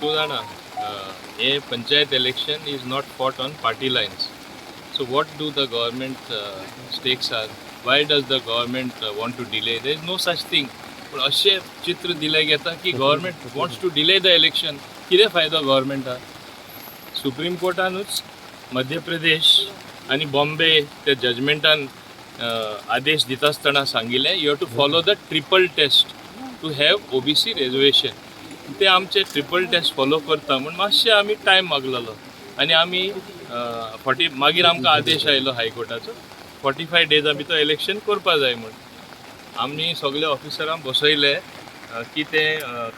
तू जाणा हे panchayat election is not fought on party Lions. So what do the government stakes are? Why does the government want to delay? There is no such thing. पण असे चित्र दिले घेता की government wants to delay the election. कितें फायदो गव्हर्मेंटाक? Supreme कोर्टानूच Madhya Pradesh आनी बॉम्बे ते जजमेंटान आदेश दिता आसतना सांगिल्लें you have to follow the triple test to have OBC reservation. ते आमचे ट्रिपल टेस्ट फॉलो करता म्हूण मातशें आमी टायम मागलेलो आनी आमी मागीर आमकां आदेश आयलो हायकोर्टाचो 45 डेजा भितर इलेक्शन करपा जाय म्हूण. आमी सगळे ऑफिसरांक बसयले की ते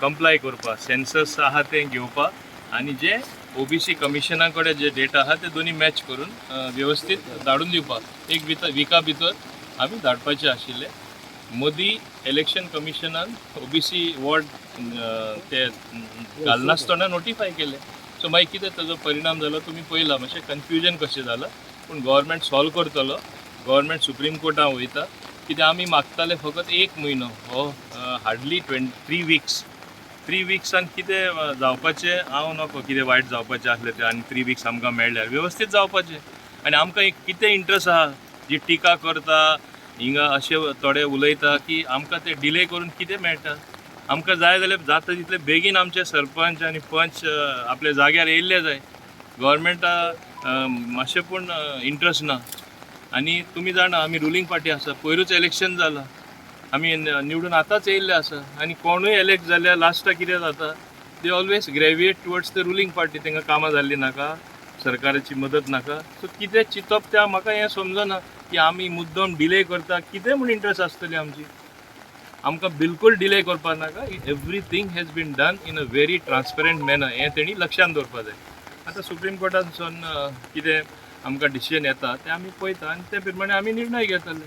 कंप्लाय करपाक सेन्सस आहा तें घेवपाक आनी जे OBC कमिशना कडेन जे डेट आहा ते दोनी मॅच करून वेवस्थीत धाडून दिवपाक एक विका भितर आमी धाडपाचे आशिल्ले. मोदी इलेक्शन कमिशनान OBC वॉर्ड ते घालनासतना नोटिफाय केले. सो मागीर कितें ताजो परिणाम जालो तुमी पळयला. मातशें कन्फ्युजन कशें जालां पूण गव्हर्मेंट सॉल्व करतलो. गव्हर्मेंट सुप्रीम कोर्टान वयता कित्याक आमी मागताले फकत 1 म्हयनो हो हार्डली 3 वीक्स. 3 वीक्सान कितें जावपाचें हांव नको कितें वायट जावपाचें आसलें तें आनी 3 वीक्स आमकां मेळ्ळ्यार वेवस्थीत जावपाचें. आनी आमकां कितें इंट्रस्ट आहा जी टिका करता हिंगा अशें थोडे उलयता की आमकां ते डिले करून कितें मेळटा. आमकां जाय जाल्यार जाता तितले बेगीन आमचे सरपंच आनी पंच आपल्या जाग्यार येयल्ले जाय. गव्हर्मेंटा मातशें पूण इंट्रस्ट ना. आनी तुमी जाणा आमी रुलींग पार्टी आसा. पयरूच इलेक्शन जालां आमी निवडून आतांच येयल्ले आसा आनी कोणूय इलेक्ट जाल्यार लास्टाक कितें जाता they always gravitate towards the ruling party. तांकां कामां जाल्ली नाका सरकाराची मदत नाका. सो कितें चिंतप तें म्हाका हें समजना की आमी मुद्दम डिले करता कितें म्हूण इंट्रस्ट आसतली आमची. आमकां बिलकूल डिले करपाक नाका. Everything has been done in a very transparent manner. हें तेणी लक्षांत दवरपाक जाय. आतां सुप्रीम कोर्टानसून कितें आमकां डिसिजन येता तें आमी पळयता आनी ते प्रमाणे आमी निर्णय घेतले.